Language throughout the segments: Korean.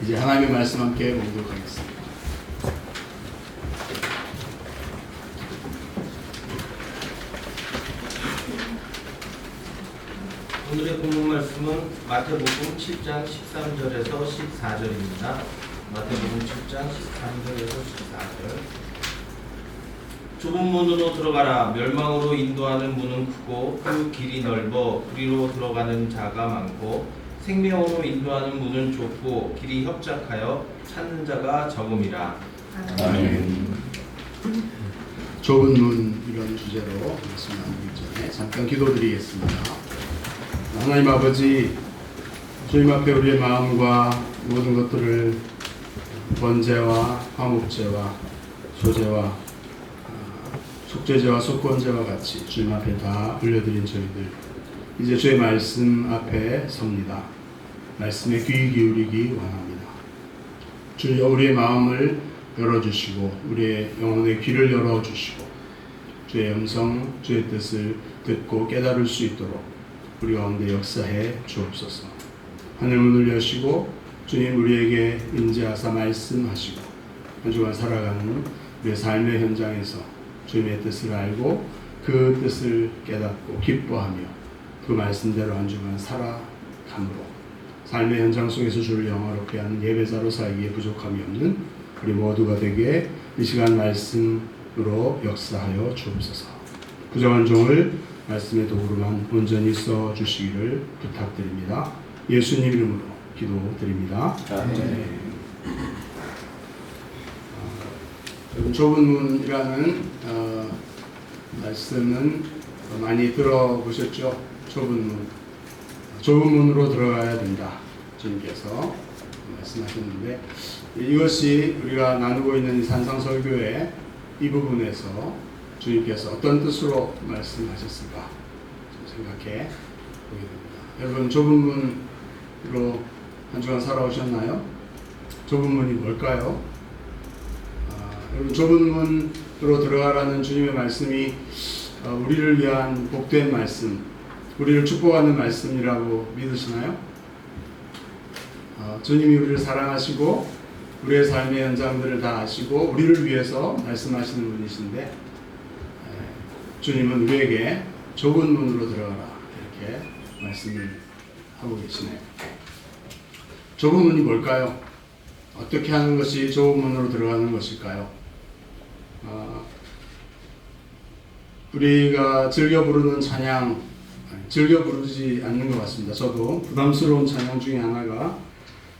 이제 하나님의 말씀 함께 공독하겠습니다. 오늘의 본문 말씀은 마태복음 7장 13절에서 14절입니다. 마태복음 7장 13절에서 14절. 좁은 문으로 들어가라. 멸망으로 인도하는 문은 크고 그 길이 넓어 그리로 들어가는 자가 많고 생명으로 인도하는 문은 좁고 길이 협착하여 찾는 자가 적음이라. 아멘. 좁은 문 이런 주제로 말씀 나누기 전에 잠깐 기도드리겠습니다. 하나님 아버지, 주님 앞에 우리의 마음과 모든 것들을 번제와 화목제와 소제와 속죄제와 속건제와 같이 주님 앞에 다 올려드린 저희들, 이제 주의 말씀 앞에 섭니다. 말씀에 귀 기울이기 원합니다. 주여, 우리의 마음을 열어주시고 우리의 영혼의 귀를 열어주시고 주의 음성, 주의 뜻을 듣고 깨달을 수 있도록 우리 가운데 역사해 주옵소서. 하늘문을 여시고 주님 우리에게 임재하사 말씀하시고 한 주간 살아가는 우리의 삶의 현장에서 주님의 뜻을 알고 그 뜻을 깨닫고 기뻐하며 그 말씀대로 한 주간 살아감으로 삶의 현장 속에서 주를 영화롭게 하는 예배자로 살기에 부족함이 없는 우리 모두가 되게 이 시간 말씀으로 역사하여 주옵소서. 부정한 종을 말씀의 도구로만 온전히 써주시기를 부탁드립니다. 예수님 이름으로 기도드립니다. 네. 좁은 문이라는 말씀은 많이 들어보셨죠? 좁은 문. 좁은 문으로 들어가야 된다. 주님께서 말씀하셨는데, 이것이 우리가 나누고 있는 이 산상설교의 이 부분에서 주님께서 어떤 뜻으로 말씀하셨을까 좀 생각해 보게 됩니다. 여러분, 좁은 문으로 한 주간 살아오셨나요? 좁은 문이 뭘까요? 여러분, 좁은 문으로 들어가라는 주님의 말씀이 우리를 위한 복된 말씀, 우리를 축복하는 말씀이라고 믿으시나요? 주님이 우리를 사랑하시고 우리의 삶의 현장들을 다 아시고 우리를 위해서 말씀하시는 분이신데, 주님은 우리에게 좁은 문으로 들어가라 이렇게 말씀을 하고 계시네요. 좁은 문이 뭘까요? 어떻게 하는 것이 좁은 문으로 들어가는 것일까요? 우리가 즐겨 부르는 찬양, 즐겨 부르지 않는 것 같습니다. 저도 부담스러운 찬양 중에 하나가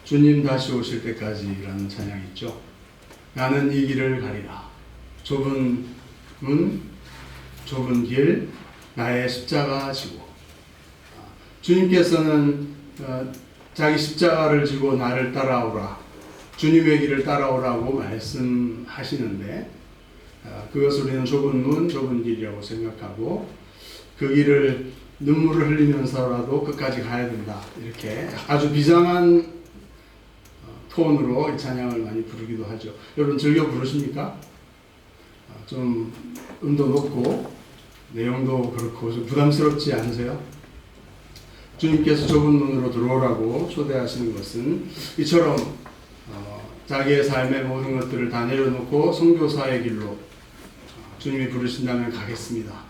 주님 다시 오실 때까지라는 찬양이 있죠. 나는 이 길을 가리라. 좁은 문, 좁은 길, 나의 십자가 지고. 주님께서는 자기 십자가를 지고 나를 따라오라, 주님의 길을 따라오라고 말씀하시는데, 그것을 우리는 좁은 문, 좁은 길이라고 생각하고 그 길을 눈물을 흘리면서라도 끝까지 가야 된다, 이렇게 아주 비장한 톤으로 이 찬양을 많이 부르기도 하죠. 여러분, 즐겨 부르십니까? 좀 음도 높고 내용도 그렇고 좀 부담스럽지 않으세요? 주님께서 좁은 문으로 들어오라고 초대하시는 것은 이처럼 자기의 삶의 모든 것들을 다 내려놓고 선교사의 길로 주님이 부르신다면 가겠습니다.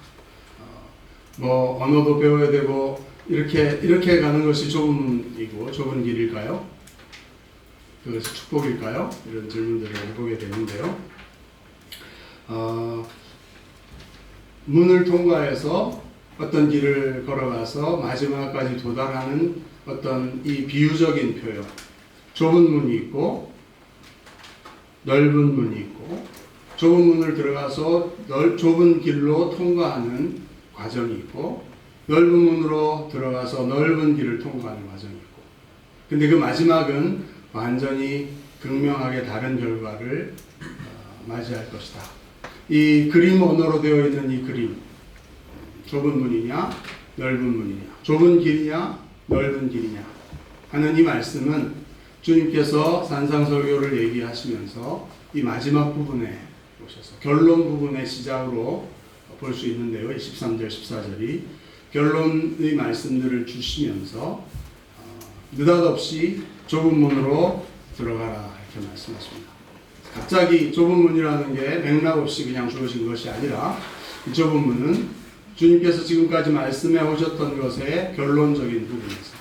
언어도 배워야 되고 이렇게 가는 것이 좁은 문이고 좁은 길일까요? 그것이 축복일까요? 이런 질문들을 해보게 되는데요. 문을 통과해서 어떤 길을 걸어가서 마지막까지 도달하는 어떤 이 비유적인 표현, 좁은 문이 있고 넓은 문이 있고, 좁은 문을 들어가서 좁은 길로 통과하는 과정이 있고, 넓은 문으로 들어가서 넓은 길을 통과하는 과정이 있고, 근데 그 마지막은 완전히 극명하게 다른 결과를 맞이할 것이다. 이 그림 언어로 되어 있는 이 그림, 좁은 문이냐 넓은 문이냐, 좁은 길이냐 넓은 길이냐 하는 이 말씀은 주님께서 산상설교를 얘기하시면서 이 마지막 부분에 오셔서 결론 부분의 시작으로 볼 수 있는데요. 13절 14절이 결론의 말씀들을 주시면서 느닷없이 좁은 문으로 들어가라 이렇게 말씀하십니다. 갑자기 좁은 문이라는 게 맥락 없이 그냥 주어진 것이 아니라 이 좁은 문은 주님께서 지금까지 말씀해 오셨던 것의 결론적인 부분이죠.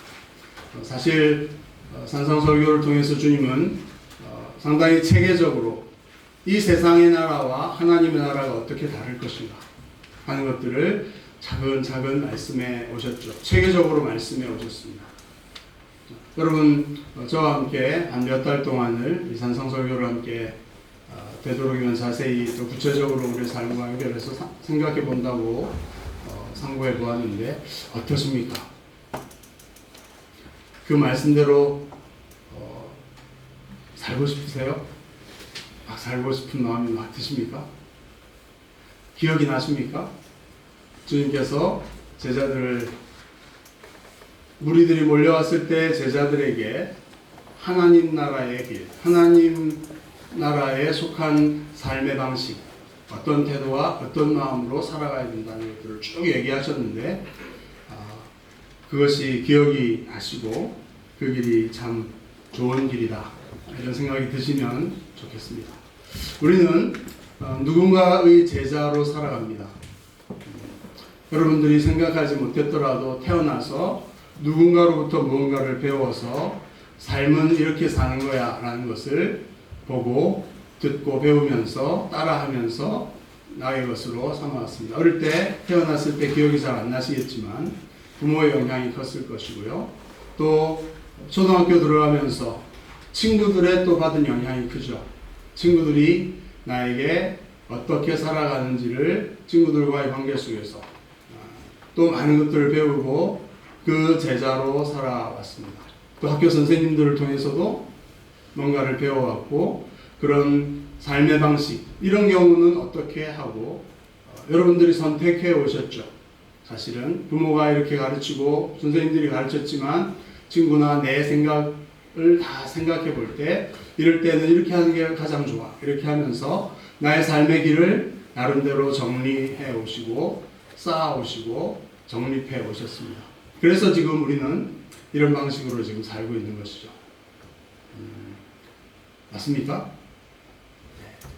사실 산상설교를 통해서 주님은 상당히 체계적으로 이 세상의 나라와 하나님의 나라가 어떻게 다를 것인가 하는 것들을 차근차근 말씀해 오셨죠. 체계적으로 말씀해 오셨습니다. 여러분 저와 함께 한 몇 달 동안을 이 산상설교를 함께 되도록이면 자세히 또 구체적으로 우리의 삶과 연결해서 생각해 본다고 상고해 보았는데 어떠십니까? 그 말씀대로 살고 싶으세요? 막 살고 싶은 마음이 막 드십니까? 기억이 나십니까? 주님께서 제자들을 무리들이 몰려왔을 때 제자들에게 하나님 나라의 길, 하나님 나라에 속한 삶의 방식, 어떤 태도와 어떤 마음으로 살아가야 된다는 것들을 쭉 얘기하셨는데 그것이 기억이 나시고 그 길이 참 좋은 길이다 이런 생각이 드시면 좋겠습니다. 우리는 누군가의 제자로 살아갑니다. 여러분들이 생각하지 못했더라도 태어나서 누군가로부터 무언가를 배워서 삶은 이렇게 사는 거야 라는 것을 보고 듣고 배우면서 따라하면서 나의 것으로 삼아왔습니다. 어릴 때 태어났을 때 기억이 잘 안 나시겠지만 부모의 영향이 컸을 것이고요. 또 초등학교 들어가면서 친구들의 또 받은 영향이 크죠. 친구들이 나에게 어떻게 살아가는지를 친구들과의 관계 속에서 또 많은 것들을 배우고 그 제자로 살아왔습니다. 또 학교 선생님들을 통해서도 뭔가를 배워왔고 그런 삶의 방식 이런 경우는 어떻게 하고 여러분들이 선택해 오셨죠. 사실은 부모가 이렇게 가르치고 선생님들이 가르쳤지만 친구나 내 생각을 다 생각해 볼 때 이럴 때는 이렇게 하는 게 가장 좋아 이렇게 하면서 나의 삶의 길을 나름대로 정리해 오시고 쌓아 오시고 정립해 오셨습니다. 그래서 지금 우리는 이런 방식으로 지금 살고 있는 것이죠. 맞습니까?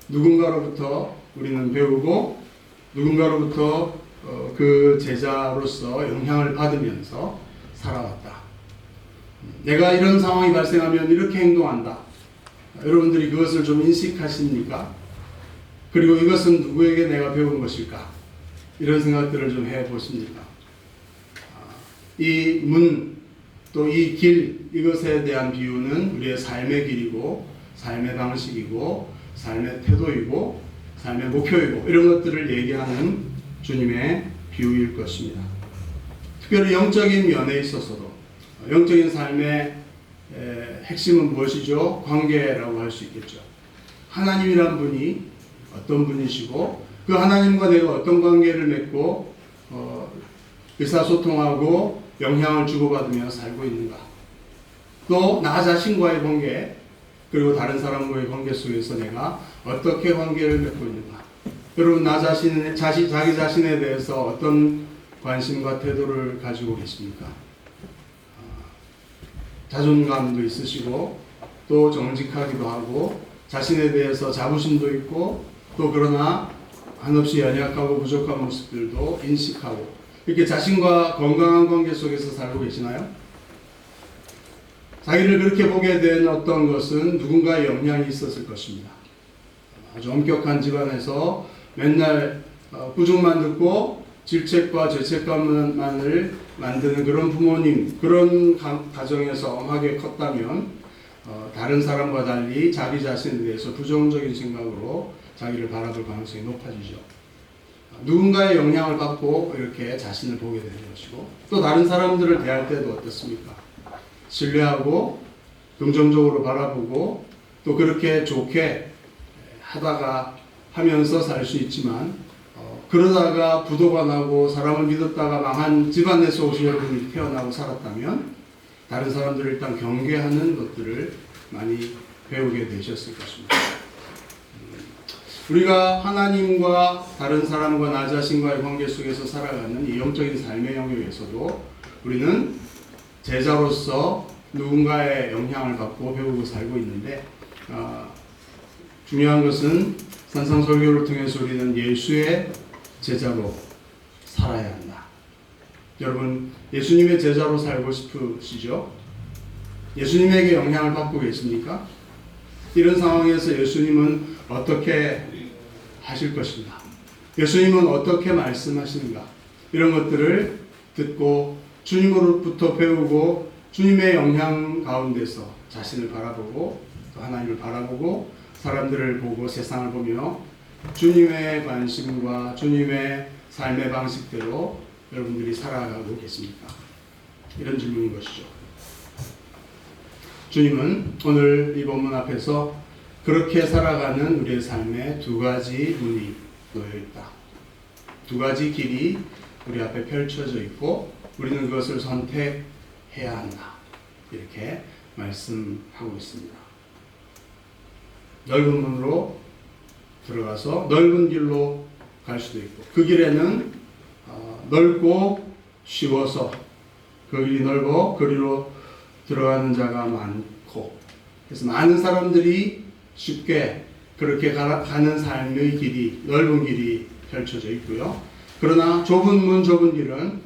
누군가로부터 우리는 배우고 누군가로부터 그 제자로서 영향을 받으면서 살아왔다. 내가 이런 상황이 발생하면 이렇게 행동한다. 여러분들이 그것을 좀 인식하십니까? 그리고 이것은 누구에게 내가 배운 것일까? 이런 생각들을 좀 해보십니까? 이 문, 또 이 길, 이것에 대한 비유는 우리의 삶의 길이고 삶의 방식이고 삶의 태도이고 삶의 목표이고 이런 것들을 얘기하는 주님의 비유일 것입니다. 특별히 영적인 면에 있어서도 영적인 삶의 핵심은 무엇이죠? 관계라고 할 수 있겠죠. 하나님이란 분이 어떤 분이시고 그 하나님과 내가 어떤 관계를 맺고 의사소통하고 영향을 주고받으며 살고 있는가. 또 나 자신과의 관계 그리고 다른 사람과의 관계 속에서 내가 어떻게 관계를 맺고 있는가. 여러분 자기 자신에 대해서 어떤 관심과 태도를 가지고 계십니까? 자존감도 있으시고 또 정직하기도 하고 자신에 대해서 자부심도 있고 또 그러나 한없이 연약하고 부족한 모습들도 인식하고 이렇게 자신과 건강한 관계 속에서 살고 계시나요? 자기를 그렇게 보게 된 어떤 것은 누군가의 영향이 있었을 것입니다. 아주 엄격한 집안에서 맨날 부족만 듣고 질책과 죄책감만을 만드는 그런 부모님, 그런 가정에서 엄하게 컸다면 다른 사람과 달리 자기 자신에 대해서 부정적인 생각으로 자기를 바라볼 가능성이 높아지죠. 누군가의 영향을 받고 이렇게 자신을 보게 되는 것이고 또 다른 사람들을 대할 때도 어떻습니까? 신뢰하고 긍정적으로 바라보고 또 그렇게 좋게 하다가 하면서 살 수 있지만 그러다가 부도가 나고 사람을 믿었다가 망한 집안에서 오신 여러분이 태어나고 살았다면 다른 사람들을 일단 경계하는 것들을 많이 배우게 되셨을 것입니다. 우리가 하나님과 다른 사람과 나 자신과의 관계 속에서 살아가는 이 영적인 삶의 영역에서도 우리는 제자로서 누군가의 영향을 받고 배우고 살고 있는데 중요한 것은 산상설교를 통해서 우리는 예수의 제자로 살아야 한다. 여러분 예수님의 제자로 살고 싶으시죠? 예수님에게 영향을 받고 계십니까? 이런 상황에서 예수님은 어떻게 하실 것인가? 예수님은 어떻게 말씀하시는가? 이런 것들을 듣고 주님으로부터 배우고 주님의 영향 가운데서 자신을 바라보고 또 하나님을 바라보고 사람들을 보고 세상을 보며 주님의 관심과 주님의 삶의 방식대로 여러분들이 살아가고 계십니까? 이런 질문인 것이죠. 주님은 오늘 이 본문 앞에서 그렇게 살아가는 우리의 삶에 두 가지 문이 놓여 있다. 두 가지 길이 우리 앞에 펼쳐져 있고 우리는 그것을 선택해야 한다. 이렇게 말씀하고 있습니다. 넓은 문으로 들어가서 넓은 길로 갈 수도 있고 그 길에는 넓고 쉬워서 그 길이 넓어 그리로 들어가는 자가 많고 그래서 많은 사람들이 쉽게 그렇게 가는 삶의 길이 넓은 길이 펼쳐져 있고요. 그러나 좁은 문 좁은 길은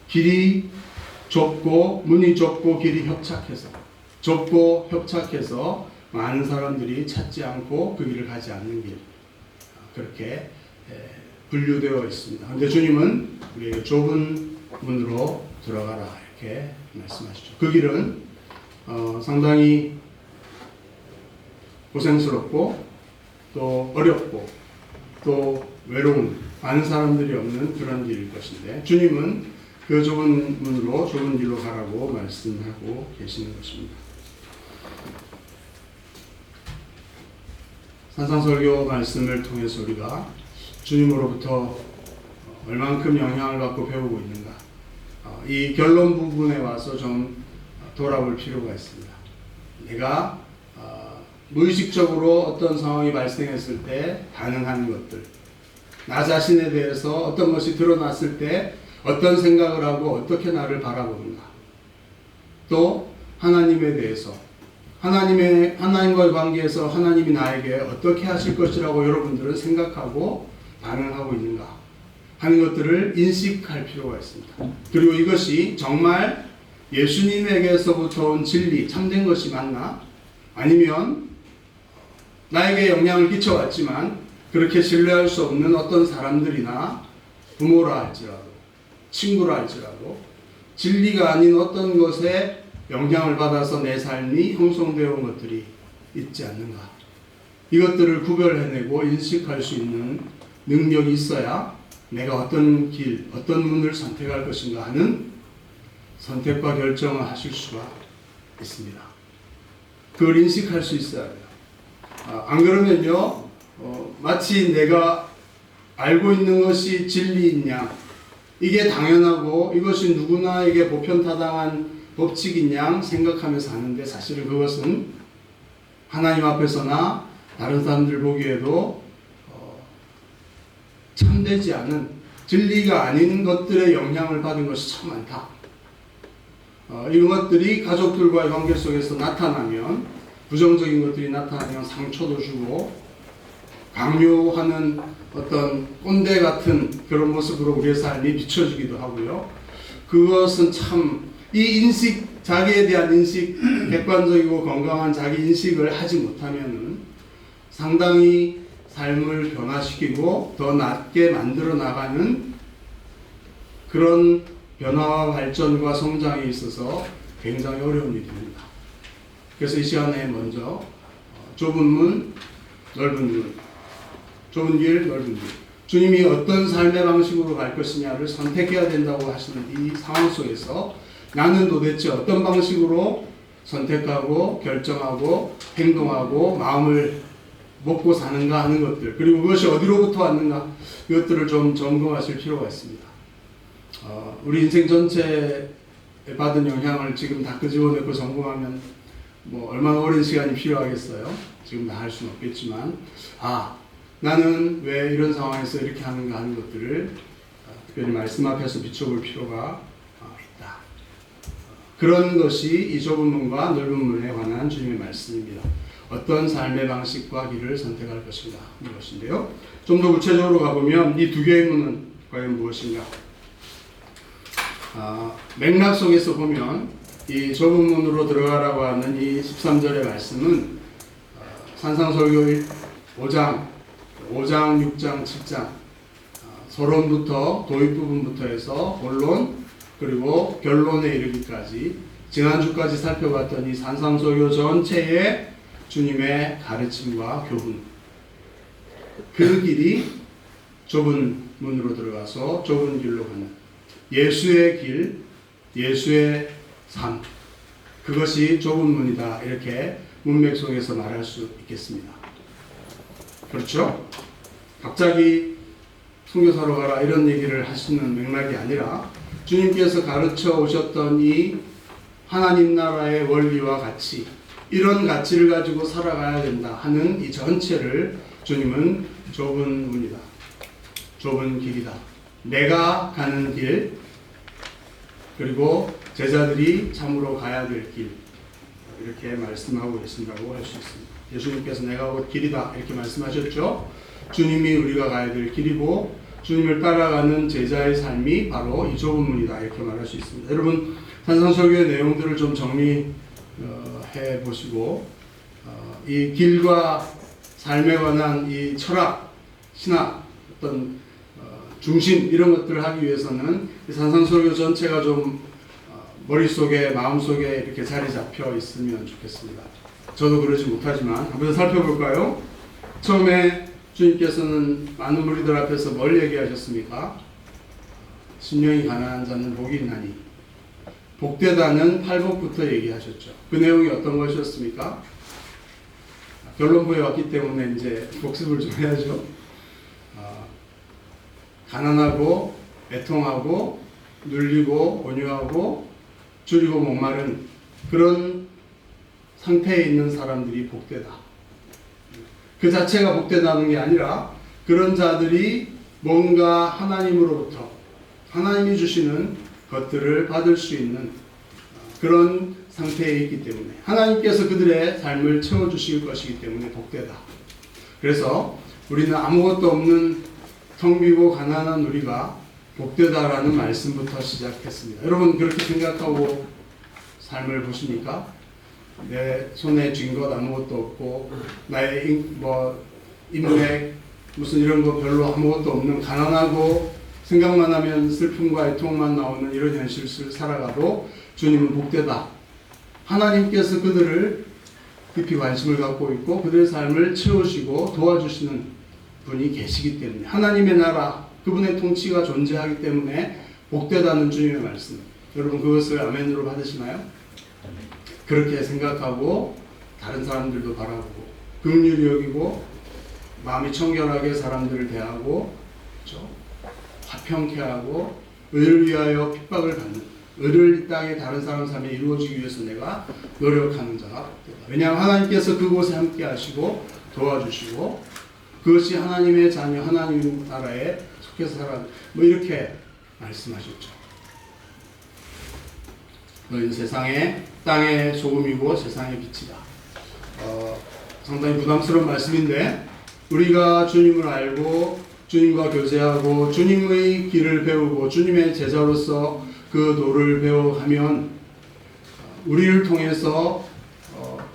길이 좁고 문이 좁고 길이 좁고 협착해서 많은 사람들이 찾지 않고 그 길을 가지 않는 길 그렇게 분류되어 있습니다. 그런데 주님은 우리에게 좁은 문으로 들어가라 이렇게 말씀하시죠. 그 길은 상당히 고생스럽고 또 어렵고 또 외로운 많은 사람들이 없는 그런 길일 것인데 주님은 그 좁은 문으로 좁은 길로 가라고 말씀하고 계시는 것입니다. 산상설교 말씀을 통해서 우리가 주님으로부터 얼만큼 영향을 받고 배우고 있는가 이 결론 부분에 와서 좀 돌아볼 필요가 있습니다. 내가 무의식적으로 어떤 상황이 발생했을 때 반응하는 것들 나 자신에 대해서 어떤 것이 드러났을 때 어떤 생각을 하고 어떻게 나를 바라보는가 또 하나님에 대해서 하나님과의 관계에서 하나님이 나에게 어떻게 하실 것이라고 여러분들은 생각하고 반응하고 있는가 하는 것들을 인식할 필요가 있습니다. 그리고 이것이 정말 예수님에게서부터 온 진리, 참된 것이 맞나? 아니면 나에게 영향을 끼쳐왔지만 그렇게 신뢰할 수 없는 어떤 사람들이나 부모라 할지라도 친구라 할지라도 진리가 아닌 어떤 것에 영향을 받아서 내 삶이 형성되어 온 것들이 있지 않는가. 이것들을 구별해내고 인식할 수 있는 능력이 있어야 내가 어떤 길, 어떤 문을 선택할 것인가 하는 선택과 결정을 하실 수가 있습니다. 그걸 인식할 수 있어야 돼요. 안 그러면요, 마치 내가 알고 있는 것이 진리이냐, 이게 당연하고 이것이 누구나에게 보편타당한 법칙인 양 생각하면서 하는데 사실은 그것은 하나님 앞에서나 다른 사람들 보기에도 참되지 않은 진리가 아닌 것들의 영향을 받은 것이 참 많다. 이런 것들이 가족들과의 관계 속에서 나타나면 부정적인 것들이 나타나면 상처도 주고 강요하는 어떤 꼰대 같은 그런 모습으로 우리의 삶이 비춰지기도 하고요. 그것은 참 이 인식, 자기에 대한 인식, 객관적이고 건강한 자기 인식을 하지 못하면은 상당히 삶을 변화시키고 더 낫게 만들어 나가는 그런 변화와 발전과 성장에 있어서 굉장히 어려운 일이 됩니다. 그래서 이 시간에 먼저 좁은 문, 넓은 문, 좁은 길, 넓은 길, 주님이 어떤 삶의 방식으로 갈 것이냐를 선택해야 된다고 하시는 이 상황 속에서 나는 도대체 어떤 방식으로 선택하고 결정하고 행동하고 마음을 먹고 사는가 하는 것들, 그리고 그것이 어디로부터 왔는가, 이것들을 좀 점검하실 필요가 있습니다. 우리 인생 전체에 받은 영향을 지금 다 끄집어내고 점검하면 뭐 얼마나 오랜 시간이 필요하겠어요. 지금 다 할 수는 없겠지만, 나는 왜 이런 상황에서 이렇게 하는가 하는 것들을 특별히 말씀 앞에서 비춰볼 필요가 있다. 그런 것이 이 좁은 문과 넓은 문에 관한 주님의 말씀입니다. 어떤 삶의 방식과 길을 선택할 것인가 이것인데요. 좀 더 구체적으로 가보면 이 두 개의 문은 과연 무엇인가? 맥락 속에서 보면 이 좁은 문으로 들어가라고 하는 이 13절의 말씀은 산상설교 5장, 6장, 7장 서론부터 도입 부분부터 해서 본론 그리고 결론에 이르기까지 지난주까지 살펴봤던 이 산상설교 전체의 주님의 가르침과 교훈, 그 길이 좁은 문으로 들어가서 좁은 길로 가는 예수의 길, 예수의 삶, 그것이 좁은 문이다 이렇게 문맥 속에서 말할 수 있겠습니다. 그렇죠? 갑자기 선교사로 가라 이런 얘기를 하시는 맥락이 아니라 주님께서 가르쳐 오셨던 이 하나님 나라의 원리와 가치, 이런 가치를 가지고 살아가야 된다 하는 이 전체를 주님은 좁은 문이다, 좁은 길이다, 내가 가는 길, 그리고 제자들이 참으로 가야 될 길, 이렇게 말씀하고 계신다고 할 수 있습니다. 예수님께서 내가 곧 길이다 이렇게 말씀하셨죠. 주님이 우리가 가야 될 길이고 주님을 따라가는 제자의 삶이 바로 이 좁은 문이다 이렇게 말할 수 있습니다. 여러분 산상설교의 내용들을 좀 정리해 보시고 이 길과 삶에 관한 이 철학, 신학, 어떤 중심 이런 것들을 하기 위해서는 이 산상설교 전체가 좀 머릿속에 마음속에 이렇게 자리 잡혀 있으면 좋겠습니다. 저도 그러지 못하지만 한번 살펴볼까요? 처음에 주님께서는 많은 무리들 앞에서 뭘 얘기하셨습니까? 심령이 가난한 자는 복이 있나니 복되다는 팔복부터 얘기하셨죠. 그 내용이 어떤 것이었습니까? 결론부에 왔기 때문에 이제 복습을 좀 해야죠. 가난하고 애통하고 눌리고 온유하고 줄이고 목마른 그런 상태에 있는 사람들이 복되다. 그 자체가 복되다는 게 아니라 그런 자들이 뭔가 하나님으로부터 하나님이 주시는 것들을 받을 수 있는 그런 상태에 있기 때문에 하나님께서 그들의 삶을 채워주실 것이기 때문에 복되다. 그래서 우리는 아무것도 없는 텅 비고 가난한 우리가 복되다라는 말씀부터 시작했습니다. 여러분 그렇게 생각하고 삶을 보십니까? 내 손에 쥔 것 아무것도 없고 나의 인맥 무슨 이런 거 별로 아무것도 없는 가난하고 생각만 하면 슬픔과 애통만 나오는 이런 현실을 살아가도 주님은 복되다. 하나님께서 그들을 깊이 관심을 갖고 있고 그들의 삶을 채우시고 도와주시는 분이 계시기 때문에 하나님의 나라 그분의 통치가 존재하기 때문에 복되다는 주님의 말씀. 여러분 그것을 아멘으로 받으시나요? 그렇게 생각하고 다른 사람들도 바라보고 긍휼히 여기고 마음이 청결하게 사람들을 대하고 그렇죠? 화평케 하고 의를 위하여 핍박을 받는 의를 이 땅에 다른 사람 삶에 이루어지기 위해서 내가 노력하는 자가 복되다. 왜냐하면 하나님께서 그곳에 함께 하시고 도와주시고 그것이 하나님의 자녀 하나님 나라에 속해서 살아가는 이렇게 말씀하셨죠. 너희는 세상의 땅의 소금이고 세상의 빛이다. 상당히 부담스러운 말씀인데 우리가 주님을 알고 주님과 교제하고 주님의 길을 배우고 주님의 제자로서 그 도를 배워가면 우리를 통해서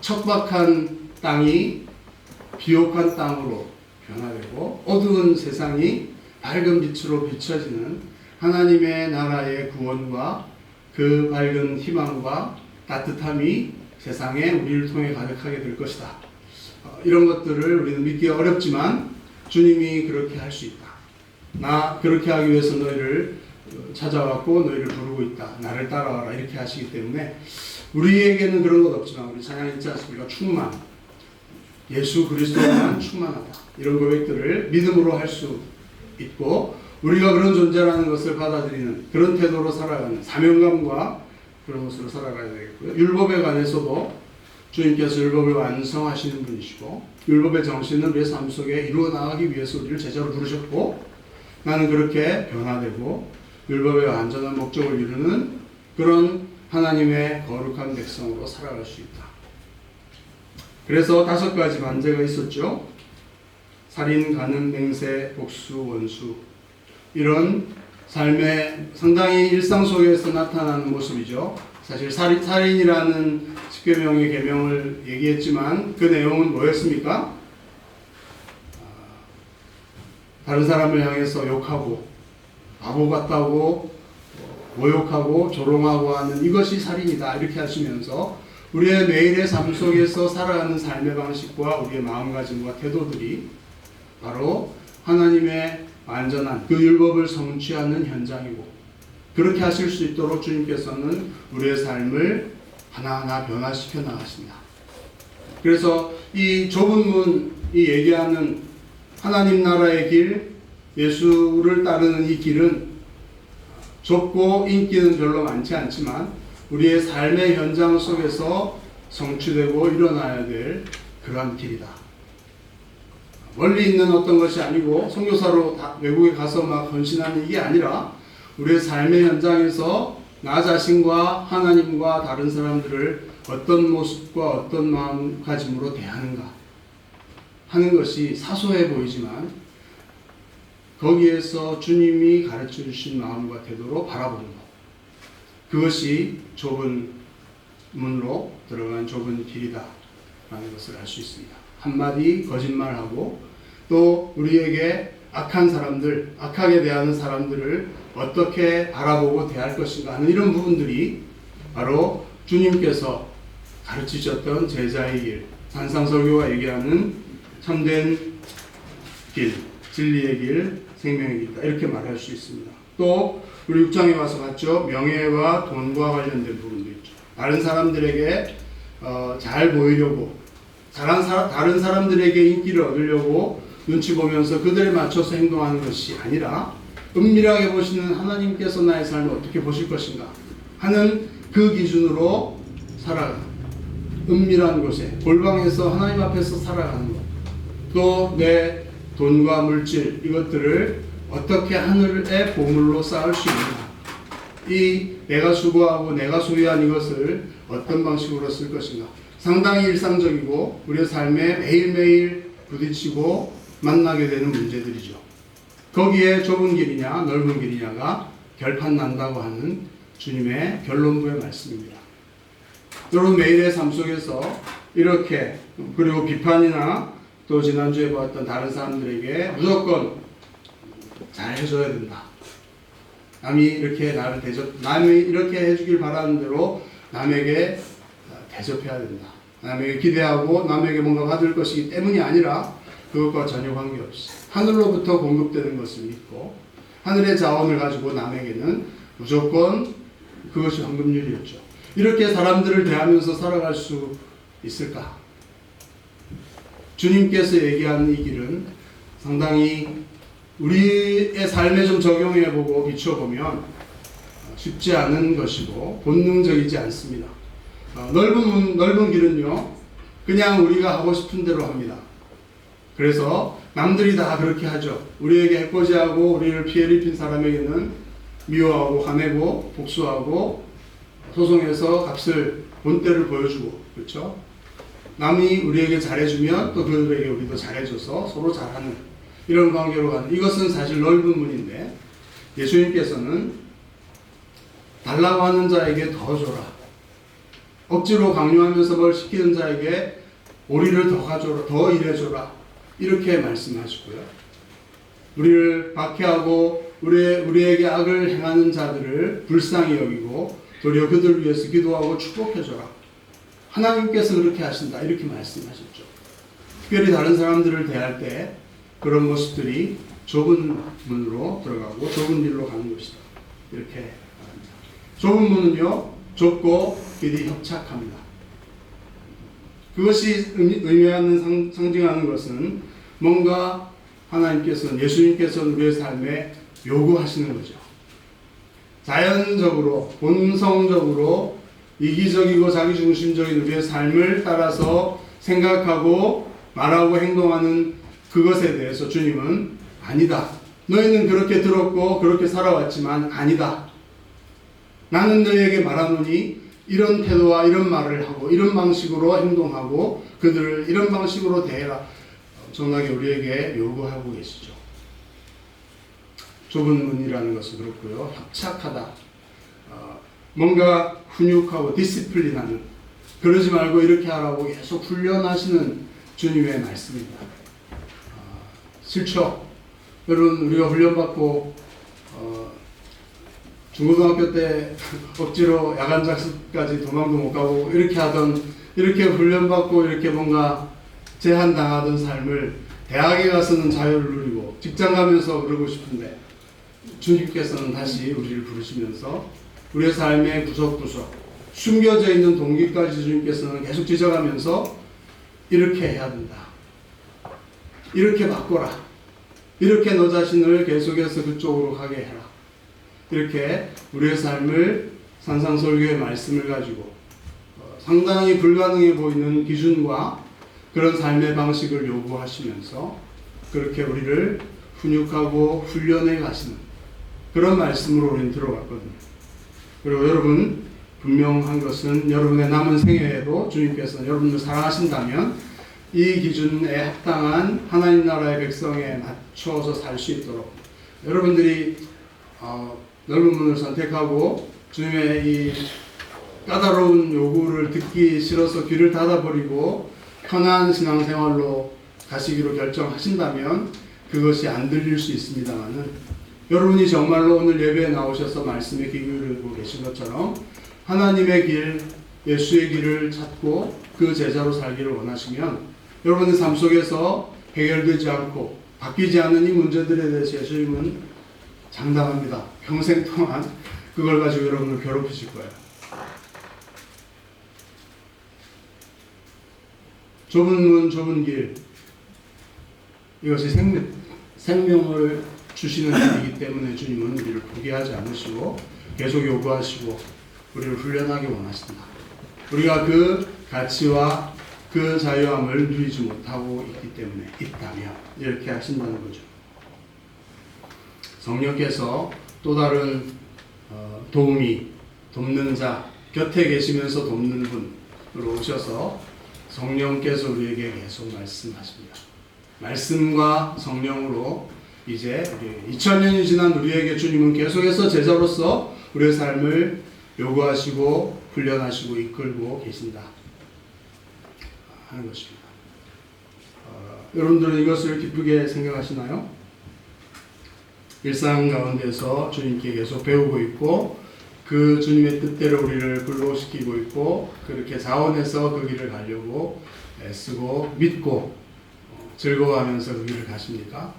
척박한 땅이 비옥한 땅으로 변화되고 어두운 세상이 밝은 빛으로 비춰지는 하나님의 나라의 구원과 그 밝은 희망과 따뜻함이 세상에 우리를 통해 가득하게 될 것이다. 이런 것들을 우리는 믿기 어렵지만 주님이 그렇게 할 수 있다. 나 그렇게 하기 위해서 너희를 찾아왔고 너희를 부르고 있다. 나를 따라와라 이렇게 하시기 때문에 우리에게는 그런 것 없지만 우리 찬양 있지 않습니까? 충만, 예수 그리스도만 충만하다. 이런 고백들을 믿음으로 할 수 있고 우리가 그런 존재라는 것을 받아들이는 그런 태도로 살아가는 사명감과 그런 것으로 살아가야 되겠고요. 율법에 관해서도 주님께서 율법을 완성하시는 분이시고 율법의 정신을 우리의 삶 속에 이루어 나가기 위해서 우리를 제자로 부르셨고 나는 그렇게 변화되고 율법의 완전한 목적을 이루는 그런 하나님의 거룩한 백성으로 살아갈 수 있다. 그래서 5가지 반제가 있었죠. 살인, 간음, 맹세, 복수, 원수. 이런 삶의 상당히 일상 속에서 나타나는 모습이죠. 사실 살인이라는 십계명의 계명을 얘기했지만 그 내용은 뭐였습니까? 다른 사람을 향해서 욕하고 바보 같다고 모욕하고 조롱하고 하는 이것이 살인이다 이렇게 하시면서 우리의 매일의 삶 속에서 살아가는 삶의 방식과 우리의 마음가짐과 태도들이 바로 하나님의 완전한 그 율법을 성취하는 현장이고, 그렇게 하실 수 있도록 주님께서는 우리의 삶을 하나하나 변화시켜 나가십니다. 그래서 이 좁은 문이 얘기하는 하나님 나라의 길, 예수를 따르는 이 길은 좁고 인기는 별로 많지 않지만 우리의 삶의 현장 속에서 성취되고 일어나야 될 그러한 길이다. 멀리 있는 어떤 것이 아니고 선교사로 외국에 가서 막 헌신하는 이게 아니라 우리의 삶의 현장에서 나 자신과 하나님과 다른 사람들을 어떤 모습과 어떤 마음가짐으로 대하는가 하는 것이 사소해 보이지만 거기에서 주님이 가르쳐 주신 마음과 태도로 바라보는 것, 그것이 좁은 문으로 들어간 좁은 길이다 라는 것을 알 수 있습니다. 한마디 거짓말하고 또 우리에게 악한 사람들, 악하게 대하는 사람들을 어떻게 바라보고 대할 것인가 하는 이런 부분들이 바로 주님께서 가르치셨던 제자의 길, 산상설교가 얘기하는 참된 길, 진리의 길, 생명의 길이다 이렇게 말할 수 있습니다. 또 우리 6장에 와서 봤죠. 명예와 돈과 관련된 부분도 있죠. 다른 사람들에게 잘 보이려고, 다른 사람들에게 인기를 얻으려고 눈치 보면서 그들에 맞춰서 행동하는 것이 아니라 은밀하게 보시는 하나님께서 나의 삶을 어떻게 보실 것인가 하는 그 기준으로 살아가는, 은밀한 곳에 골방에서 하나님 앞에서 살아가는 것, 또 내 돈과 물질 이것들을 어떻게 하늘의 보물로 쌓을 수 있는가, 이 내가 수고하고 내가 소유한 이것을 어떤 방식으로 쓸 것인가, 상당히 일상적이고 우리의 삶에 매일매일 부딪히고 만나게 되는 문제들이죠. 거기에 좁은 길이냐 넓은 길이냐가 결판 난다고 하는 주님의 결론부의 말씀입니다. 여러분 매일의 삶 속에서 이렇게, 그리고 비판이나 또 지난주에 보았던 다른 사람들에게 무조건 잘 해줘야 된다. 남이 이렇게 나를 남이 이렇게 해주길 바라는 대로 남에게 대접해야 된다. 남에게 기대하고 남에게 뭔가 받을 것이기 때문이 아니라 그것과 전혀 관계없이 하늘로부터 공급되는 것을 믿고 하늘의 자원을 가지고 남에게는 무조건 그것이 황금률이었죠. 이렇게 사람들을 대하면서 살아갈 수 있을까? 주님께서 얘기하는 이 길은 상당히 우리의 삶에 좀 적용해보고 비춰보면 쉽지 않은 것이고 본능적이지 않습니다. 넓은 길은요, 그냥 우리가 하고 싶은 대로 합니다. 그래서 남들이 다 그렇게 하죠. 우리에게 해코지하고 우리를 피해를 입힌 사람에게는 미워하고 화내고 복수하고 소송해서 값을 본때를 보여주고, 그렇죠? 남이 우리에게 잘해주면 또 그들에게 우리도 잘해줘서 서로 잘하는 이런 관계로 가는, 이것은 사실 넓은 문인데 예수님께서는 달라고 하는 자에게 더 줘라, 억지로 강요하면서 뭘 시키는 자에게 오리를 더 가져라, 더 일해줘라 이렇게 말씀하시고요. 우리를 박해하고 우리에게 악을 행하는 자들을 불쌍히 여기고 도리어 그들을 위해서 기도하고 축복해줘라, 하나님께서 그렇게 하신다 이렇게 말씀하셨죠. 특별히 다른 사람들을 대할 때 그런 모습들이 좁은 문으로 들어가고 좁은 길로 가는 것이다 이렇게 말합니다. 좁은 문은요 좁고 길이 협착합니다. 그것이 의미하는 상징하는 것은 뭔가 하나님께서는, 예수님께서는 우리의 삶에 요구하시는 거죠. 자연적으로 본성적으로 이기적이고 자기중심적인 우리의 삶을 따라서 생각하고 말하고 행동하는 그것에 대해서 주님은 아니다. 너희는 그렇게 들었고 그렇게 살아왔지만 아니다. 나는 너희에게 말하노니 이런 태도와 이런 말을 하고 이런 방식으로 행동하고 그들을 이런 방식으로 대해라. 정확하게 우리에게 요구하고 계시죠. 좁은 문이라는 것은 그렇고요. 협착하다. 뭔가 훈육하고 디시플린하는, 그러지 말고 이렇게 하라고 계속 훈련하시는 주님의 말씀입니다. 싫죠? 여러분, 우리가 훈련받고 중고등학교 때 억지로 야간 작습까지 도망도 못 가고 이렇게 하던, 이렇게 훈련받고 이렇게 뭔가 제한당하던 삶을 대학에 가서는 자유를 누리고 직장 가면서 그러고 싶은데 주님께서는 다시 우리를 부르시면서 우리의 삶의 구석구석 숨겨져 있는 동기까지 주님께서는 계속 지적하면서 이렇게 해야 된다. 이렇게 바꿔라. 이렇게 너 자신을 계속해서 그쪽으로 가게 해라. 이렇게 우리의 삶을 산상설교의 말씀을 가지고 상당히 불가능해 보이는 기준과 그런 삶의 방식을 요구하시면서 그렇게 우리를 훈육하고 훈련해 가시는 그런 말씀으로 우리는 들어갔거든요. 그리고 여러분, 분명한 것은 여러분의 남은 생애에도 주님께서 여러분을 사랑하신다면 이 기준에 합당한 하나님 나라의 백성에 맞춰서 살 수 있도록 여러분들이 넓은 문을 선택하고 주님의 이 까다로운 요구를 듣기 싫어서 귀를 닫아버리고 편한 신앙생활로 가시기로 결정하신다면 그것이 안 들릴 수 있습니다만은, 여러분이 정말로 오늘 예배에 나오셔서 말씀에 귀 기울이고 계신 것처럼 하나님의 길, 예수의 길을 찾고 그 제자로 살기를 원하시면 여러분의 삶 속에서 해결되지 않고 바뀌지 않은 이 문제들에 대해서 예수님은 장담합니다. 평생 동안 그걸 가지고 여러분을 괴롭히실 거예요. 좁은 문, 좁은 길, 이것이 생명을 주시는 길이기 때문에 주님은 우리를 포기하지 않으시고 계속 요구하시고 우리를 훈련하기 원하신다. 우리가 그 가치와 그 자유함을 누리지 못하고 있기 때문에 있다면 이렇게 하신다는 거죠. 성령께서 또 다른 돕는 자, 곁에 계시면서 돕는 분으로 오셔서 성령께서 우리에게 계속 말씀하십니다. 말씀과 성령으로 이제 2000년이 지난 우리에게 주님은 계속해서 제자로서 우리의 삶을 요구하시고 훈련하시고 이끌고 계신다 하는 것입니다. 여러분들은 이것을 기쁘게 생각하시나요? 일상 가운데서 주님께 계속 배우고 있고 그 주님의 뜻대로 우리를 굴복시키고 있고 그렇게 자원해서 그 길을 가려고 애쓰고 믿고 즐거워하면서 그 길을 가십니까?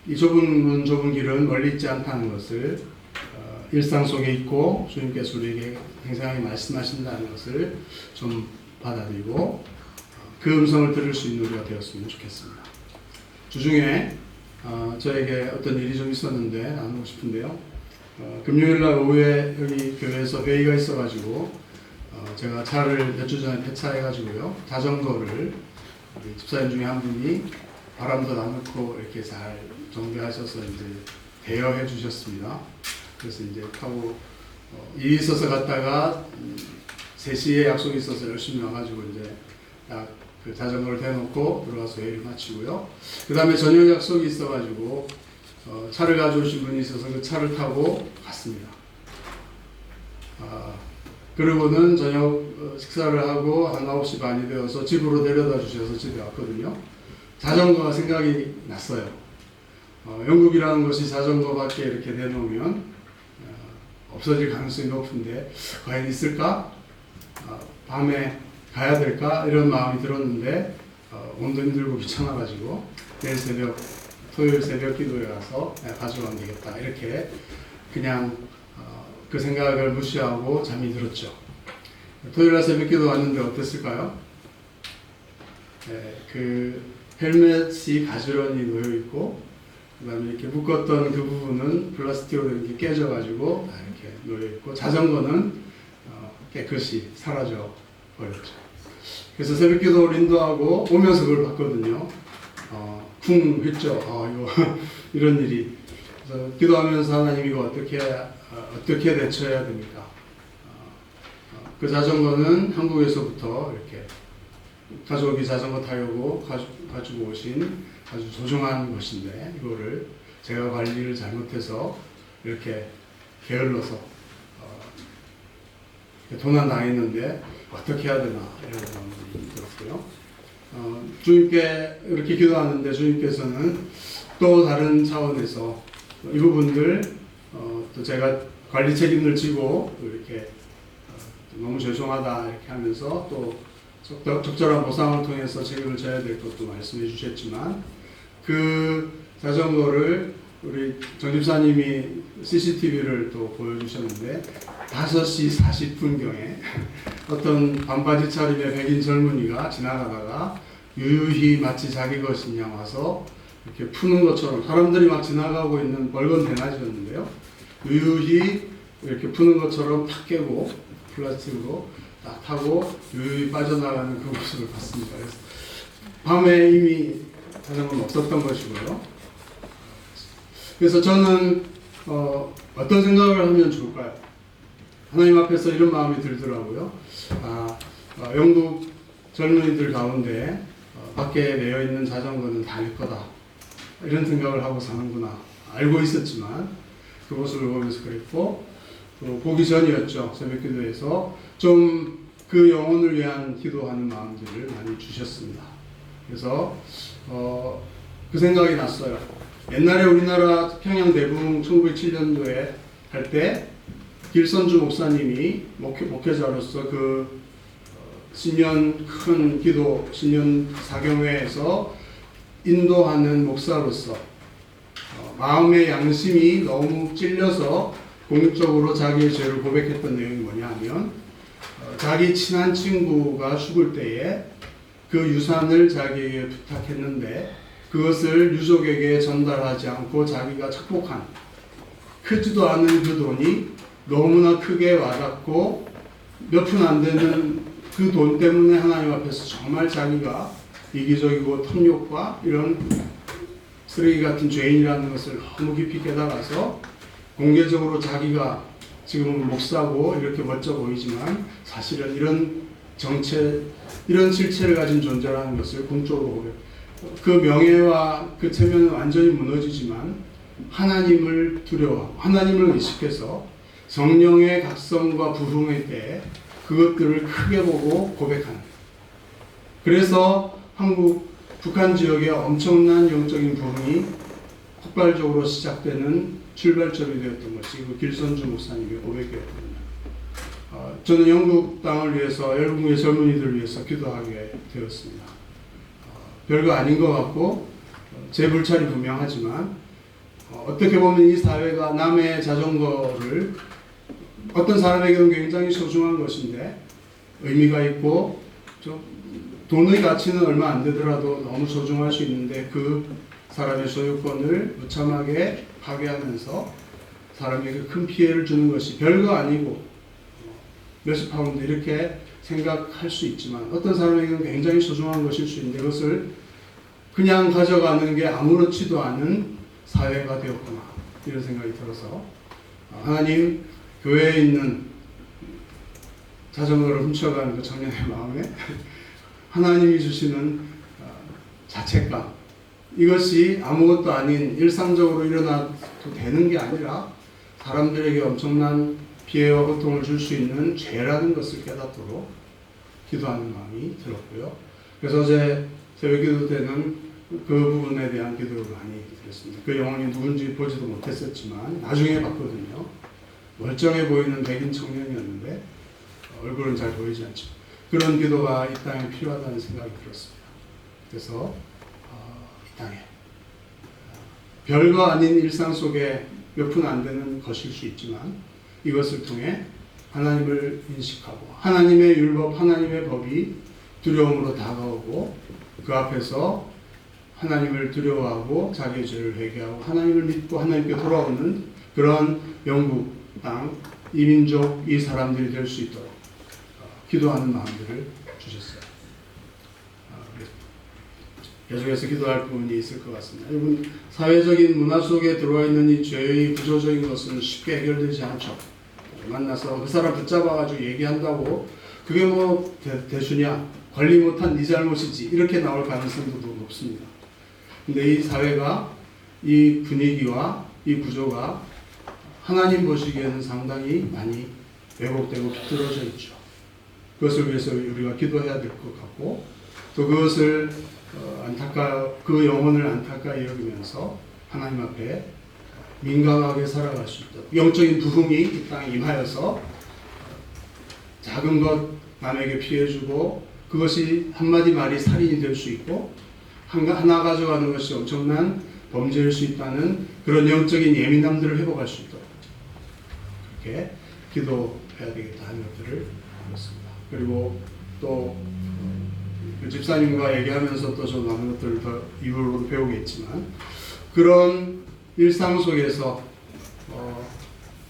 이 좁은 문, 좁은 길은 멀리 있지 않다는 것을 일상 속에 있고 주님께서 우리에게 굉장히 말씀하신다는 것을 좀 받아들이고 그 음성을 들을 수 있는 우리가 되었으면 좋겠습니다. 주중에 저에게 어떤 일이 좀 있었는데 나누고 싶은데요. 금요일날 오후에 여기 교회에서 회의가 있어가지고 제가 차를 몇 주 전에 폐차해가지고요. 자전거를 우리 집사님 중에 한 분이 바람도 안 넣고 이렇게 잘 정비하셔서 이제 대여해 주셨습니다. 그래서 이제 타고 일이 있어서 갔다가 3시에 약속이 있어서 열심히 와가지고 이제 딱 그 자전거를 대놓고 들어가서 회의를 마치고요. 그 다음에 저녁 약속이 있어가지고 차를 가져오신 분이 있어서 그 차를 타고 갔습니다. 그리고는 저녁 식사를 하고 한 9시 반이 되어서 집으로 데려다 주셔서 집에 왔거든요. 자전거가 생각이 났어요. 영국이라는 것이 자전거밖에 이렇게 대놓으면 없어질 가능성이 높은데 과연 있을까? 밤에 가야 될까? 이런 마음이 들었는데 몸도 힘들고 귀찮아가지고 내일 새벽, 토요일 새벽 기도에 가서 가져가면 되겠다 이렇게 그냥 그 생각을 무시하고 잠이 들었죠. 토요일날 새벽 기도 왔는데 어땠을까요? 그 헬멧이 가지런히 놓여있고 그 다음에 이렇게 묶었던 그 부분은 플라스틱으로 이렇게 깨져가지고 이렇게 놓여있고 자전거는 깨끗이 사라져 버렸죠. 그래서 새벽 기도를 인도하고 오면서 그걸 봤거든요. 쿵 했죠. 이거 이런 일이 그래서 기도하면서 하나님 이거 어떻게 대처해야 됩니까? 그 자전거는 한국에서부터 이렇게 가족이 자전거 타려고 가지고 오신 아주 소중한 것인데 이거를 제가 관리를 잘못해서 이렇게 게을러서 도난 당했는데 어떻게 해야 되나 이런 마음이 들었고요. 주님께 이렇게 기도하는데 주님께서는 또 다른 차원에서 이 부분들 또 제가 관리 책임을 지고 이렇게 너무 죄송하다 이렇게 하면서 또 적절한 보상을 통해서 책임을 져야 될 것도 말씀해 주셨지만 그 자전거를 우리 정 집사님이 CCTV를 또 보여주셨는데 5시 40분경에 어떤 반바지 차림의 백인 젊은이가 지나가다가 유유히 마치 자기 것이냐 와서 이렇게 푸는 것처럼 사람들이 막 지나가고 있는 벌건 대낮이었는데요. 유유히 이렇게 푸는 것처럼 탁 깨고 플라스틱으로 딱 타고 유유히 빠져나가는 그 모습을 봤습니다. 그래서 밤에 이미 자전거는 없었던 것이고요. 그래서 저는 어떤 생각을 하면 좋을까요? 하나님 앞에서 이런 마음이 들더라고요. 영국 젊은이들 가운데 밖에 내어 있는 자전거는 다 내 거다. 이런 생각을 하고 사는구나. 알고 있었지만 그 모습을 보면서 그랬고 또 보기 전이었죠. 새벽 기도에서 좀 그 영혼을 위한 기도하는 마음들을 많이 주셨습니다. 그래서 그 생각이 났어요. 옛날에 우리나라 평양 대붕 1907년도에 할 때 길선주 목사님이 목회자로서 그 신년 큰 기도, 신년 사경회에서 인도하는 목사로서 마음의 양심이 너무 찔려서 공적으로 자기의 죄를 고백했던 내용이 뭐냐 하면 자기 친한 친구가 죽을 때에 그 유산을 자기에게 부탁했는데 그것을 유족에게 전달하지 않고 자기가 착복한 크지도 않은 그 돈이 너무나 크게 와닿고 몇 푼 안 되는 그 돈 때문에 하나님 앞에서 정말 자기가 이기적이고 탐욕과 이런 쓰레기 같은 죄인이라는 것을 너무 깊이 깨달아서 공개적으로 자기가 지금은 목사고 이렇게 멋져 보이지만 사실은 이런 정체, 이런 실체를 가진 존재라는 것을 공적으로 고백. 그 명예와 그 체면은 완전히 무너지지만 하나님을 두려워, 하나님을 의식해서 성령의 각성과 부흥의 때에 그것들을 크게 보고 고백하는. 그래서 북한 지역에 엄청난 영적인 부흥이 폭발적으로 시작되는 출발점이 되었던 것이 그 길선주 목사님의 고백이었거든요. 저는 영국 땅을 위해서, 영국의 젊은이들을 위해서 기도하게 되었습니다. 별거 아닌 것 같고 제 불찰이 분명하지만 어떻게 보면 이 사회가 남의 자전거를 어떤 사람에게는 굉장히 소중한 것인데 의미가 있고 좀 돈의 가치는 얼마 안 되더라도 너무 소중할 수 있는데 그 사람의 소유권을 무참하게 파괴하면서 사람에게 큰 피해를 주는 것이 별거 아니고 몇십 파운드 이렇게 생각할 수 있지만 어떤 사람에게는 굉장히 소중한 것일 수 있는데 그것을 그냥 가져가는 게 아무렇지도 않은 사회가 되었구나 이런 생각이 들어서 하나님 교회에 있는 자전거를 훔쳐가는 그 청년의 마음에 하나님이 주시는 자책감 이것이 아무것도 아닌 일상적으로 일어나도 되는 게 아니라 사람들에게 엄청난 피해와 고통을 줄 수 있는 죄라는 것을 깨닫도록 기도하는 마음이 들었고요. 그래서 어제 새벽 기도 때는 그 부분에 대한 기도를 많이 드렸습니다. 그 영혼이 누군지 보지도 못했었지만 나중에 봤거든요. 멀쩡해 보이는 백인 청년이었는데 얼굴은 잘 보이지 않죠. 그런 기도가 이 땅에 필요하다는 생각이 들었습니다. 그래서 이 땅에 별거 아닌 일상 속에 몇 푼 안 되는 것일 수 있지만 이것을 통해 하나님을 인식하고 하나님의 율법, 하나님의 법이 두려움으로 다가오고 그 앞에서 하나님을 두려워하고 자기의 죄를 회개하고 하나님을 믿고 하나님께 돌아오는 그런 영국 땅, 이 민족, 이 사람들이 될 수 있도록 기도하는 마음들을 주셨어요. 계속해서 기도할 부분이 있을 것 같습니다. 여러분, 사회적인 문화 속에 들어와 있는 이 죄의 구조적인 것은 쉽게 해결되지 않죠. 만나서 그 사람 붙잡아가지고 얘기한다고 그게 뭐 대수냐, 관리 못한 네 잘못이지 이렇게 나올 가능성도 높습니다. 근데 이 사회가, 이 분위기와 이 구조가 하나님 보시기에는 상당히 많이 왜곡되고 비뚤어져 있죠. 그것을 위해서 우리가 기도해야 될 것 같고, 또 그것을 그 영혼을 안타까이 여기면서 하나님 앞에 민감하게 살아갈 수 있도록 영적인 부흥이 이 땅에 임하여서 작은 것 남에게 피해주고 그것이 한마디 말이 살인이 될 수 있고 하나 가져가는 것이 엄청난 범죄일 수 있다는 그런 영적인 예민함들을 회복할 수 있도록 그렇게 기도해야 되겠다 하는 것들을 알았습니다. 그리고 또 집사님과 얘기하면서 또 좀 많은 것들을 더 이후로 배우겠지만 그런 일상 속에서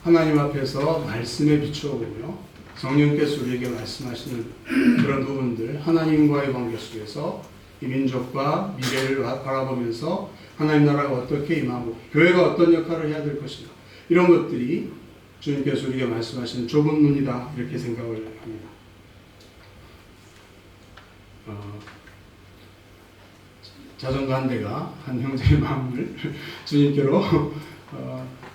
하나님 앞에서 말씀에 비추어 보며 성령께서 우리에게 말씀하시는 그런 부분들, 하나님과의 관계 속에서 이 민족과 미래를 바라보면서 하나님 나라가 어떻게 임하고 교회가 어떤 역할을 해야 될 것인가, 이런 것들이 주님께서 우리에게 말씀하시는 좁은 문이다 이렇게 생각을 합니다. 자전거 한 대가 한 형제의 마음을 주님께로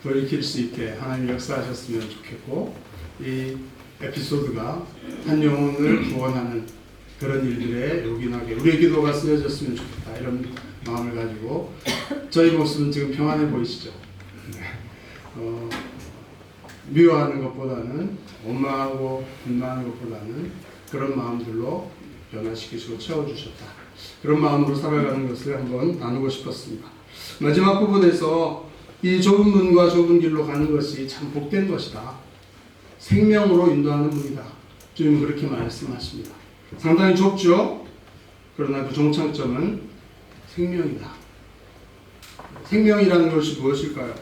돌이킬 수 있게 하나님 역사하셨으면 좋겠고, 이 에피소드가 한 영혼을 구원하는 그런 일들에 요긴하게 우리의 기도가 쓰여졌으면 좋겠다 이런 마음을 가지고, 저희 모습은 지금 평안해 보이시죠? 미워하는 것보다는, 원망하고 분노하는 것보다는 그런 마음들로 변화시키시고 채워주셨다, 그런 마음으로 살아가는 것을 한번 나누고 싶었습니다. 마지막 부분에서 이 좁은 문과 좁은 길로 가는 것이 참 복된 것이다, 생명으로 인도하는 문이다, 주님은 그렇게 말씀하십니다. 상당히 좁죠? 그러나 그 종착점은 생명이다. 생명이라는 것이 무엇일까요?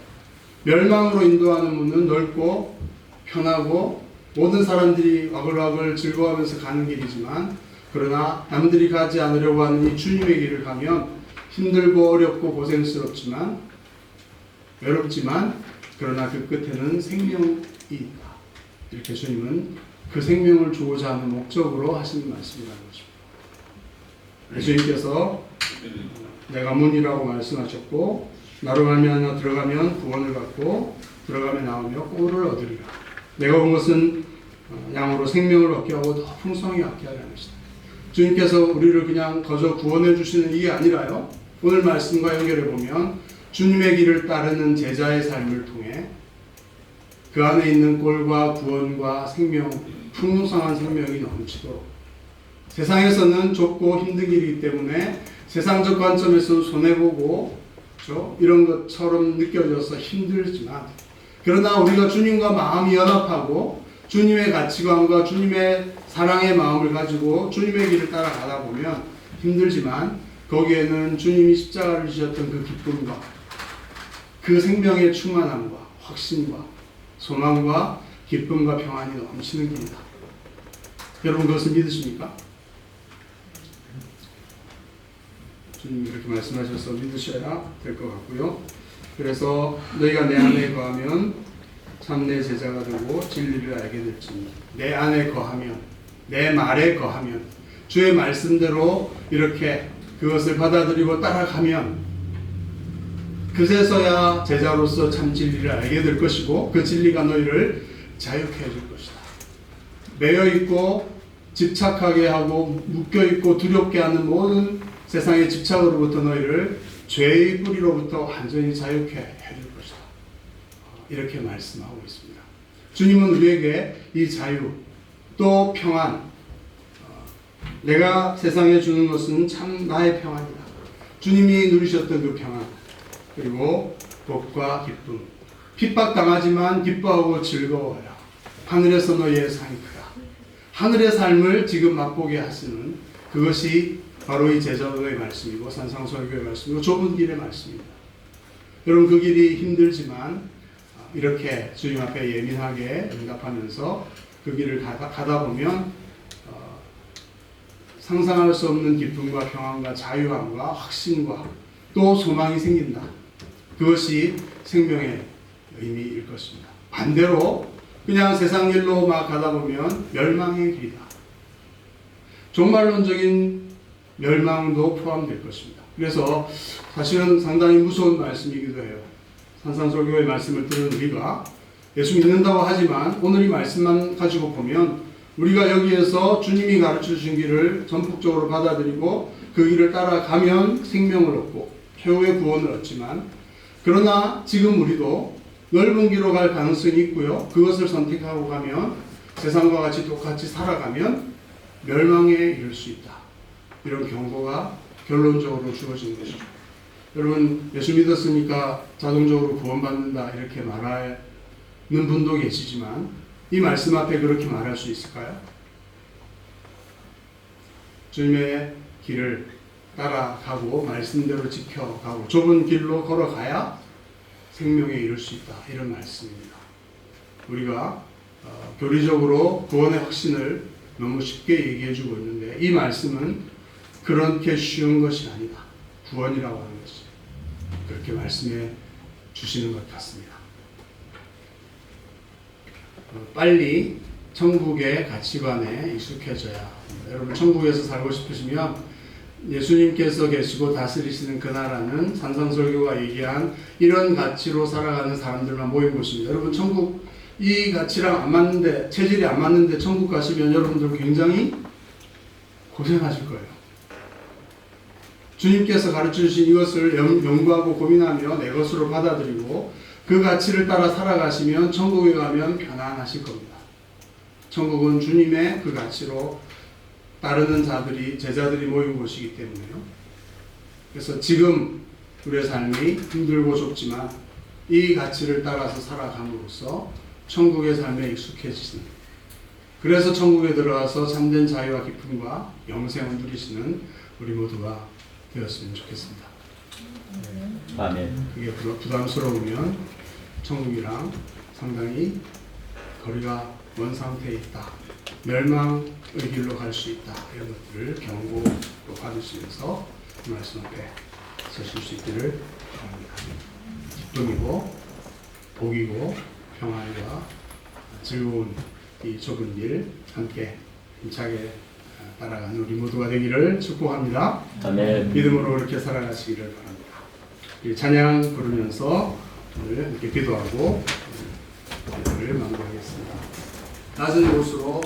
멸망으로 인도하는 문은 넓고 편하고 모든 사람들이 와글와글 즐거워하면서 가는 길이지만, 그러나 남들이 가지 않으려고 하는 이 주님의 길을 가면 힘들고 어렵고 고생스럽지만, 외롭지만, 그러나 그 끝에는 생명이 있다. 이렇게 주님은 그 생명을 주고자 하는 목적으로 하시는 말씀이라는 것입니다. 주님께서 내가 문이라고 말씀하셨고, 나로 말미암아 들어가면 구원을 받고 들어가면 나오며 꼴을 얻으리라. 내가 온 것은 양으로 생명을 얻게 하고 더 풍성히 얻게 하려는 것이다. 주님께서 우리를 그냥 거저 구원해 주시는 이게 아니라요, 오늘 말씀과 연결해 보면 주님의 길을 따르는 제자의 삶을 통해 그 안에 있는 꼴과 구원과 생명, 풍성한 생명이 넘치도록, 세상에서는 좁고 힘든 길이기 때문에 세상적 관점에서 손해보고 이런 것처럼 느껴져서 힘들지만, 그러나 우리가 주님과 마음이 연합하고 주님의 가치관과 주님의 사랑의 마음을 가지고 주님의 길을 따라가다 보면 힘들지만 거기에는 주님이 십자가를 지셨던 그 기쁨과 그 생명의 충만함과 확신과 소망과 기쁨과 평안이 넘치는 길이다. 여러분 그것을 믿으십니까? 주님이 그렇게 말씀하셔서 믿으셔야 될 것 같고요. 그래서 너희가 내 안에 거하면 참 내 제자가 되고 진리를 알게 될지니, 내 안에 거하면, 내 말에 거하면, 주의 말씀대로 이렇게 그것을 받아들이고 따라가면 그제서야 제자로서 참 진리를 알게 될 것이고, 그 진리가 너희를 자유케 해줄 것이다. 매여있고 집착하게 하고 묶여있고 두렵게 하는 모든 세상의 집착으로부터 너희를 죄의 뿌리로부터 완전히 자유케 해줄 것이다. 이렇게 말씀하고 있습니다. 주님은 우리에게 이 자유, 또 평안, 내가 세상에 주는 것은 참 나의 평안이다. 주님이 누리셨던 그 평안, 그리고 복과 기쁨, 핍박당하지만 기뻐하고 즐거워하라. 하늘에서 너희의 상이 크다. 하늘의 삶을 지금 맛보게 하시는 그것이 바로 이 제자도의 말씀이고 산상설교의 말씀이고 좁은 길의 말씀입니다. 여러분 그 길이 힘들지만 이렇게 주님 앞에 예민하게 응답하면서 그 길을 가다 보면 상상할 수 없는 기쁨과 평안과 자유함과 확신과 또 소망이 생긴다. 그것이 생명의 의미일 것입니다. 반대로 그냥 세상 일로 막 가다 보면 멸망의 길이다. 종말론적인 멸망도 포함될 것입니다. 그래서 사실은 상당히 무서운 말씀이기도 해요. 산상설교의 말씀을 들은 우리가 예수 믿는다고 하지만 오늘 이 말씀만 가지고 보면 우리가 여기에서 주님이 가르쳐 주신 길을 전폭적으로 받아들이고 그 길을 따라가면 생명을 얻고 최후의 구원을 얻지만, 그러나 지금 우리도 넓은 길로 갈 가능성이 있고요. 그것을 선택하고 가면 세상과 같이 똑같이 살아가면 멸망에 이를 수 있다. 이런 경고가 결론적으로 주어지는 것이죠. 여러분, 예수 믿었으니까 자동적으로 구원받는다 이렇게 말하는 분도 계시지만 이 말씀 앞에 그렇게 말할 수 있을까요? 주님의 길을 따라가고 말씀대로 지켜가고 좁은 길로 걸어가야 생명에 이를 수 있다. 이런 말씀입니다. 우리가 교리적으로 구원의 확신을 너무 쉽게 얘기해주고 있는데 이 말씀은 그렇게 쉬운 것이 아니다. 구원이라고 하는 것이 그렇게 말씀해 주시는 것 같습니다. 빨리 천국의 가치관에 익숙해져야 합니다. 여러분, 천국에서 살고 싶으시면 예수님께서 계시고 다스리시는 그 나라는 산상설교가 얘기한 이런 가치로 살아가는 사람들만 모인 곳입니다. 여러분, 천국 이 가치랑 안 맞는데, 체질이 안 맞는데 천국 가시면 여러분들 굉장히 고생하실 거예요. 주님께서 가르쳐 주신 이것을 연구하고 고민하며 내 것으로 받아들이고 그 가치를 따라 살아가시면 천국에 가면 편안하실 겁니다. 천국은 주님의 그 가치로 따르는 자들이, 제자들이 모인 곳이기 때문에요. 그래서 지금 우리의 삶이 힘들고 좁지만 이 가치를 따라서 살아감으로써 천국의 삶에 익숙해지시는, 그래서 천국에 들어가서 참된 자유와 기쁨과 영생을 누리시는 우리 모두가 되었으면 좋겠습니다. 아멘. 그게 부담스러우면 천국이랑 상당히 거리가 먼 상태에 있다. 멸망의 길로 갈 수 있다. 이런 것들을 경고로 받으시면서 이 말씀 앞에 서실 수 있기를 바랍니다. 기쁨이고 복이고 평안과 즐거운 이 좁은 길 함께 힘차게 따라가는 우리 모두가 되기를 축복합니다. 아멘. 믿음으로 그렇게 살아가시기를 바랍니다. 우리 찬양 부르면서 오늘 이렇게 기도하고 기도를 마무리하겠습니다. 낮은 곳으로